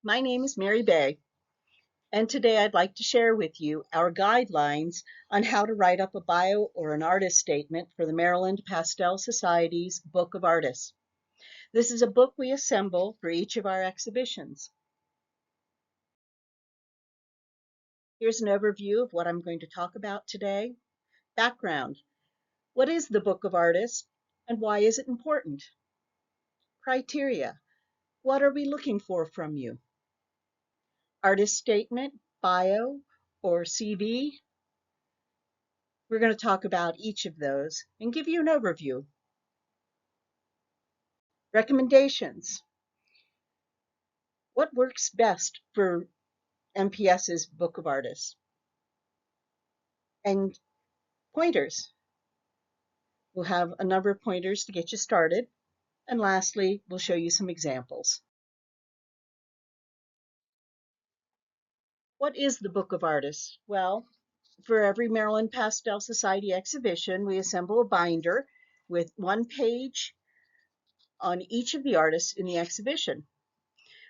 My name is Mary Bay, and today I'd like to share with you our guidelines on how to write up a bio or an artist statement for the Maryland Pastel Society's Book of Artists. This is a book we assemble for each of our exhibitions. Here's an overview of what I'm going to talk about today. Background: what is the Book of Artists and why is it important? Criteria: what are we looking for from you? Artist statement, bio, or CV. We're going to talk about each of those and give you an overview. Recommendations: what works best for MPS's Book of Artists? And pointers. We'll have a number of pointers to get you started. And lastly, we'll show you some examples. What is the Book of Artists? Well, for every Maryland Pastel Society exhibition, we assemble a binder with one page on each of the artists in the exhibition.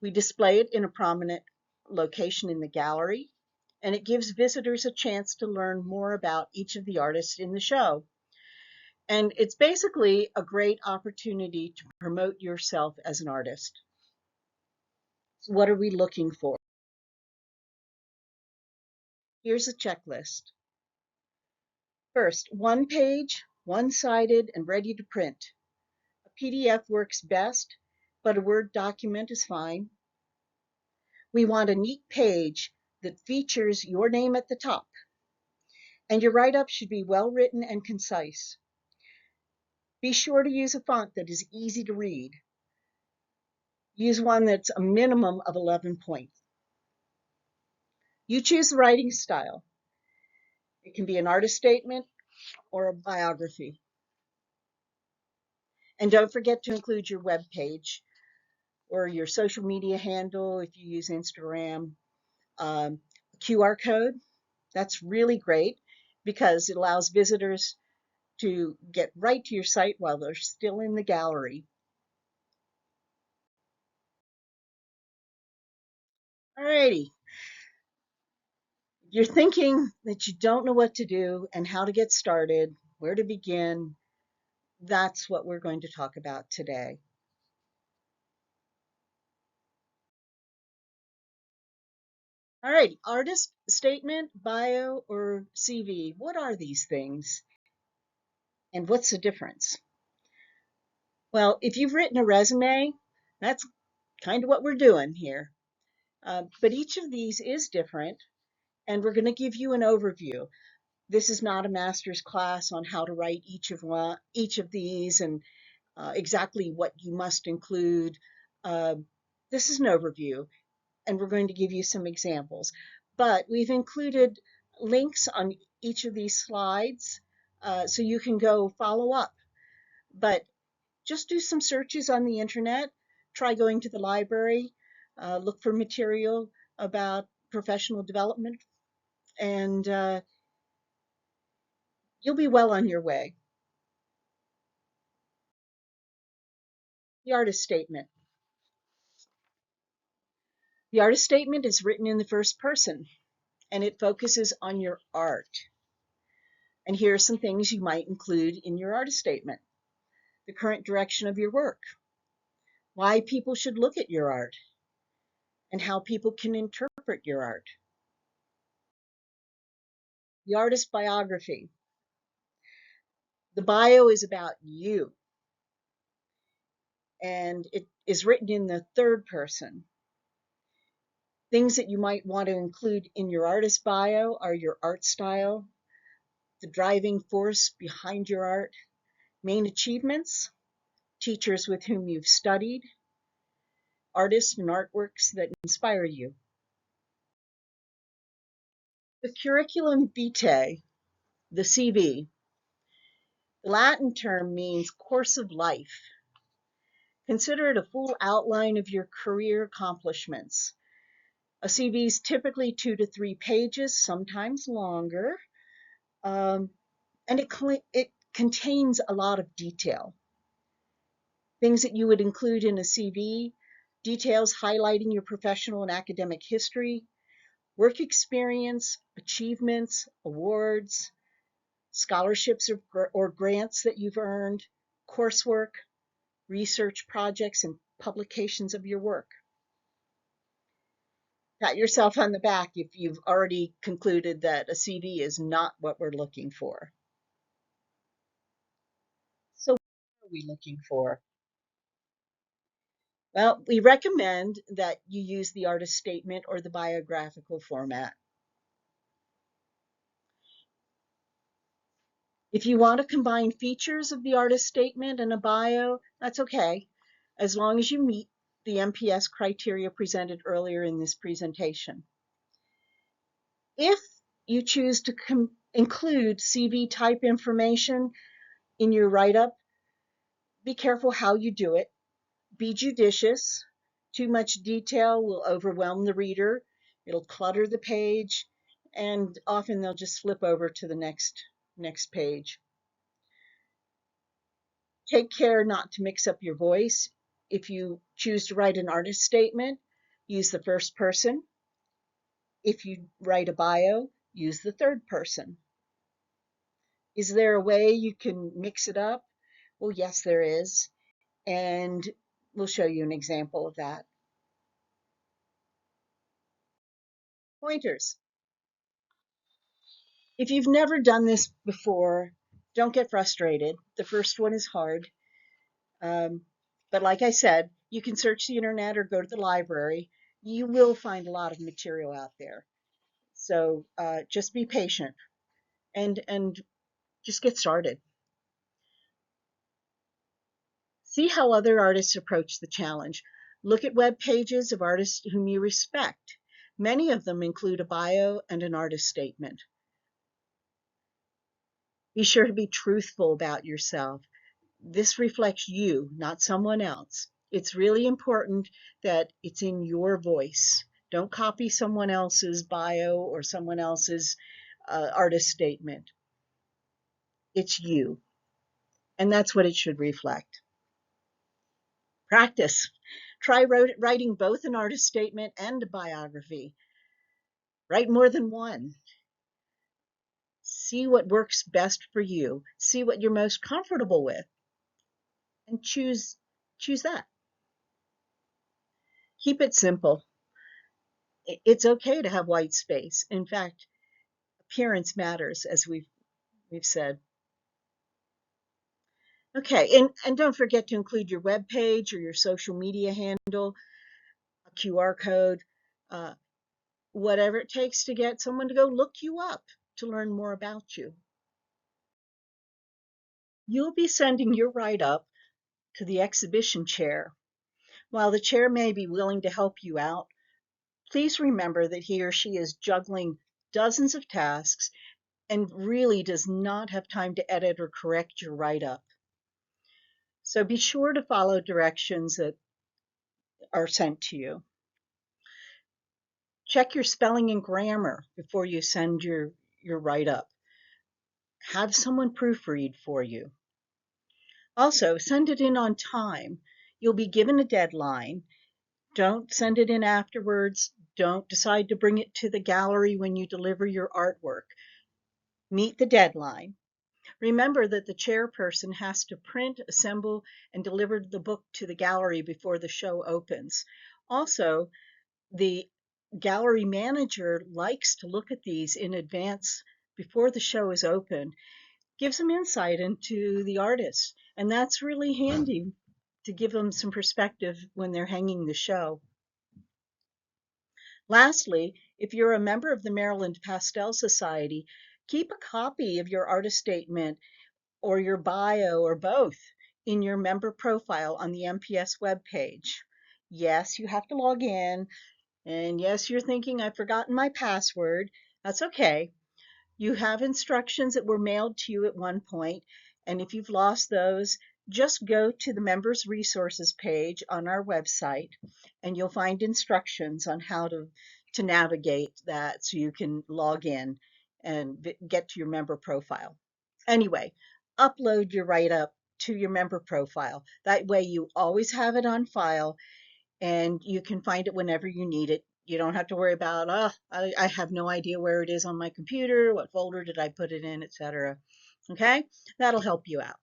We display it in a prominent location in the gallery, and it gives visitors a chance to learn more about each of the artists in the show. And it's basically a great opportunity to promote yourself as an artist. So what are we looking for? Here's a checklist. First, one page, one-sided, and ready to print. A PDF works best, but a Word document is fine. We want a neat page that features your name at the top. And your write-up should be well written and concise. Be sure to use a font that is easy to read. Use one that's a minimum of 11 points. You choose the writing style. It can be an artist statement or a biography. And don't forget to include your web page or your social media handle if you use Instagram. QR code, that's really great because it allows visitors to get right to your site while they're still in the gallery. Alrighty. You're thinking that you don't know what to do and how to get started, where to begin. That's what we're going to talk about today. All right, artist statement, bio, or CV. What are these things? And what's the difference? Well, if you've written a resume, that's kind of what we're doing here. But each of these is different, and we're going to give you an overview. This is not a master's class on how to write each of these and exactly what you must include. Uh, this is an overview, and we're going to give you some examples. But we've included links on each of these slides so you can go follow up. But just do some searches on the internet. Try going to the library, look for material about professional development, and you'll be well on your way. The artist statement. The artist statement is written in the first person, and it focuses on your art. And here are some things you might include in your artist statement. The current direction of your work, why people should look at your art, and how people can interpret your art. The artist biography. The bio is about you, and it is written in the third person. Things that you might want to include in your artist bio are your art style, the driving force behind your art, main achievements, teachers with whom you've studied, artists and artworks that inspire you. The curriculum vitae, the CV, the Latin term means course of life. Consider it a full outline of your career accomplishments. A CV is typically 2 to 3 pages, sometimes longer, and it contains a lot of detail. Things that you would include in a CV details highlighting your professional and academic history, work experience, achievements, awards, scholarships or grants that you've earned, coursework, research projects, and publications of your work. Pat yourself on the back if you've already concluded that a CV is not what we're looking for. So what are we looking for? Well, we recommend that you use the artist statement or the biographical format. If you want to combine features of the artist statement and a bio, that's okay, as long as you meet the MPS criteria presented earlier in this presentation. If you choose to include CV type information in your write-up, be careful how you do it. Be judicious. Too much detail will overwhelm the reader. It'll clutter the page, and often they'll just flip over to the next page. Take care not to mix up your voice. If you choose to write an artist statement, use the first person. If you write a bio, use the third person. Is there a way you can mix it up? Well, yes, there is. And we'll show you an example of that. Pointers. If you've never done this before, don't get frustrated. The first one is hard. But like I said, you can search the internet or go to the library. You will find a lot of material out there. So just be patient and just get started. See how other artists approach the challenge. Look at web pages of artists whom you respect. Many of them include a bio and an artist statement. Be sure to be truthful about yourself. This reflects you, not someone else. It's really important that it's in your voice. Don't copy someone else's bio or someone else's artist statement. It's you, and that's what it should reflect. Practice. Try writing both an artist statement and a biography. Write more than one. See what works best for you. See what you're most comfortable with, and choose that. Keep it simple. It's okay to have white space. In fact, appearance matters, as we've said. Okay, and don't forget to include your web page or your social media handle, a QR code, uh, whatever it takes to get someone to go look you up to learn more about you. You'll be sending your write-up to the exhibition chair. While the chair may be willing to help you out, please remember that he or she is juggling dozens of tasks and really does not have time to edit or correct your write-up. So be sure to follow directions that are sent to you. Check your spelling and grammar before you send your write-up. Have someone proofread for you. Also, send it in on time. You'll be given a deadline. Don't send it in afterwards. Don't decide to bring it to the gallery when you deliver your artwork. Meet the deadline. Remember that the chairperson has to print, assemble, and deliver the book to the gallery before the show opens. Also, the gallery manager likes to look at these in advance before the show is open. Gives them insight into the artist, and that's really handy to give them some perspective when they're hanging the show. Lastly, if you're a member of the Maryland Pastel Society, keep a copy of your artist statement or your bio or both in your member profile on the MPS webpage. Yes, you have to log in, and yes, you're thinking, I've forgotten my password. That's okay. You have instructions that were mailed to you at one point, and if you've lost those, just go to the members resources page on our website, and you'll find instructions on how to navigate that so you can log in and get to your member profile. Anyway, upload your write-up to your member profile. That way you always have it on file, and you can find it whenever you need it. You don't have to worry about, oh, I have no idea where it is on my computer, what folder did I put it in, etc. Okay, that'll help you out.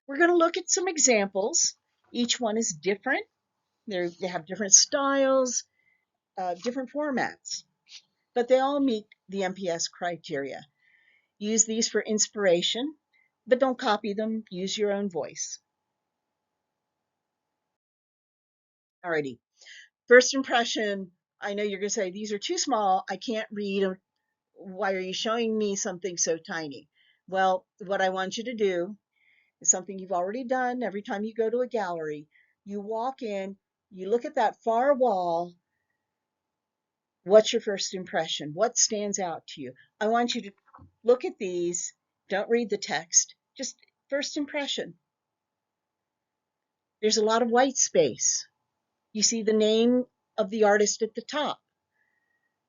We're going to look at some examples. Each one is different. They have different styles, different formats, but they all meet the MPS criteria. Use these for inspiration, but don't copy them. Use your own voice. Alrighty. First impression, I know you're going to say, these are too small. I can't read. Why are you showing me something so tiny? Well, what I want you to do is something you've already done every time you go to a gallery. You walk in, you look at that far wall. What's your first impression? What stands out to you? I want you to look at these. Don't read the text. Just first impression. There's a lot of white space. You see the name of the artist at the top.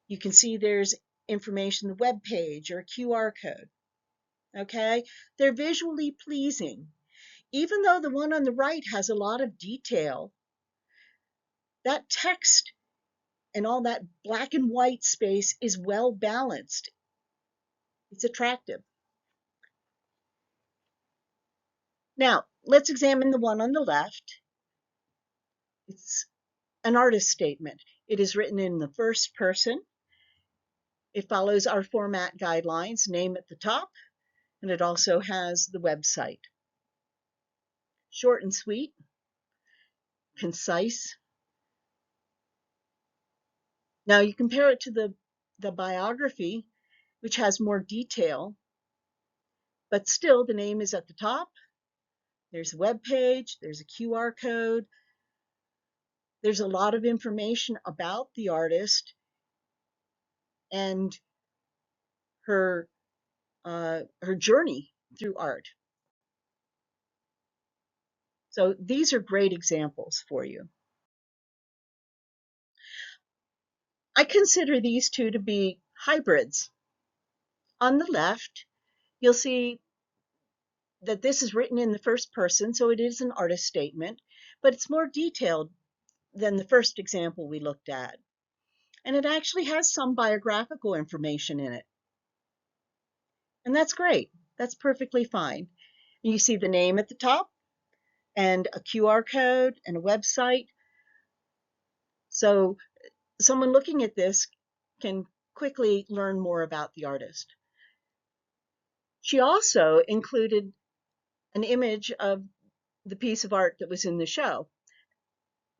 You can see there's information, the web page or a QR code. Okay? They're visually pleasing. Even though the one on the right has a lot of detail, that text and all that black and white space is well balanced. It's attractive. Now, let's examine the one on the left. It's an artist statement. It is written in the first person. It follows our format guidelines, name at the top, and it also has the website. Short and sweet, concise. Now you compare it to the biography, which has more detail, but still the name is at the top. There's a web page, there's a QR code. There's a lot of information about the artist and her her journey through art. So these are great examples for you. I consider these two to be hybrids. On the left, you'll see that this is written in the first person, so it is an artist statement, but it's more detailed than the first example we looked at. And it actually has some biographical information in it. And that's great. That's perfectly fine. You see the name at the top and a QR code and a website. So someone looking at this can quickly learn more about the artist. She also included an image of the piece of art that was in the show.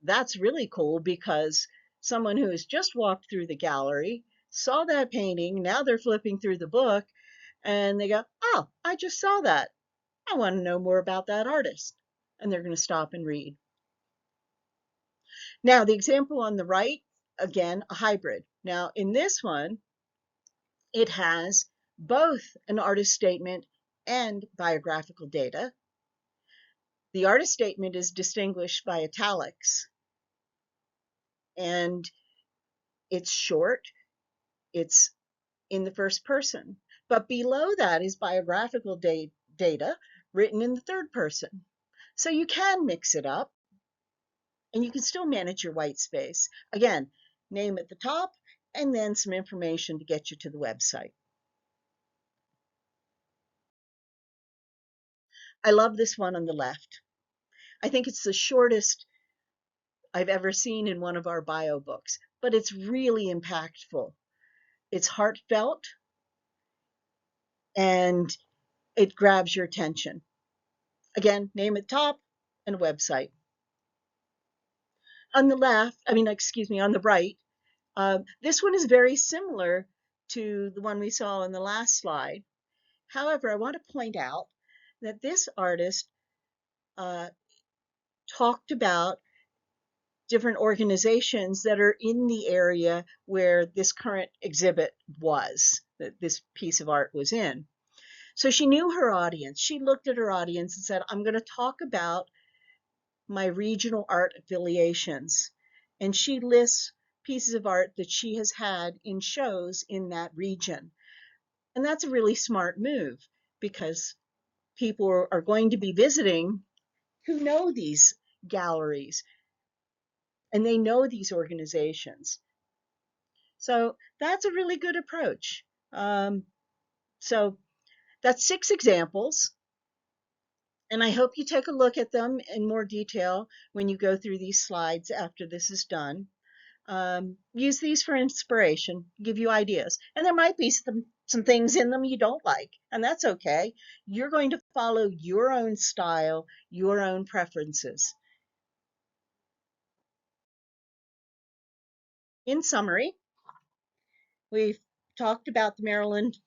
That's really cool because someone who has just walked through the gallery saw that painting, now they're flipping through the book and they go, oh, I just saw that. I want to know more about that artist. And they're going to stop and read. Now, the example on the right, again, a hybrid. Now, in this one, it has both an artist statement and biographical data. The artist statement is distinguished by italics, and it's short, it's in the first person. But below that is biographical data written in the third person. So you can mix it up and you can still manage your white space. Again, name at the top and then some information to get you to the website. I love this one on the left. I think it's the shortest I've ever seen in one of our bio books, but it's really impactful. It's heartfelt and it grabs your attention. Again, name at the top and a website. On the left, on the right, this one is very similar to the one we saw in the last slide. However, I want to point out that this artist talked about different organizations that are in the area where this current exhibit was, that this piece of art was in. So she knew her audience. She looked at her audience and said, I'm going to talk about my regional art affiliations. And she lists pieces of art that she has had in shows in that region. And that's a really smart move because people are going to be visiting who know these galleries and they know these organizations. So that's a really good approach. So that's 6 examples, and I hope you take a look at them in more detail when you go through these slides after this is done. Use these for inspiration, give you ideas. And there might be some things in them you don't like, and that's okay. You're going to follow your own style, your own preferences. In summary, we've talked about the Maryland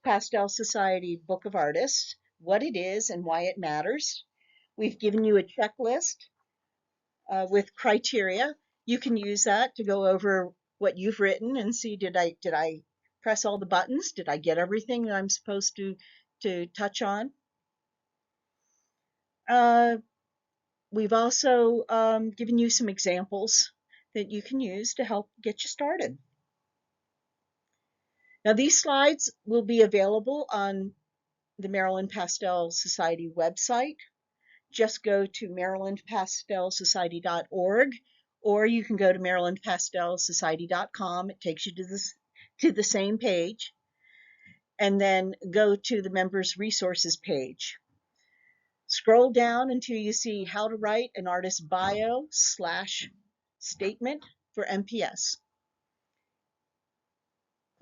Pastel Society Book of Artists, what it is and why it matters. We've given you a checklist with criteria. You can use that to go over what you've written and see, did I press all the buttons? Did I get everything that I'm supposed to touch on? We've also given you some examples that you can use to help get you started. Now, these slides will be available on the Maryland Pastel Society website. Just go to marylandpastelsociety.org, or you can go to marylandpastelsociety.com. It takes you to the same page, and then go to the members resources page. Scroll down until you see how to write an artist bio / statement for MPS.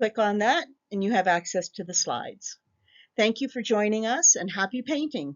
Click on that and you have access to the slides. Thank you for joining us, and happy painting.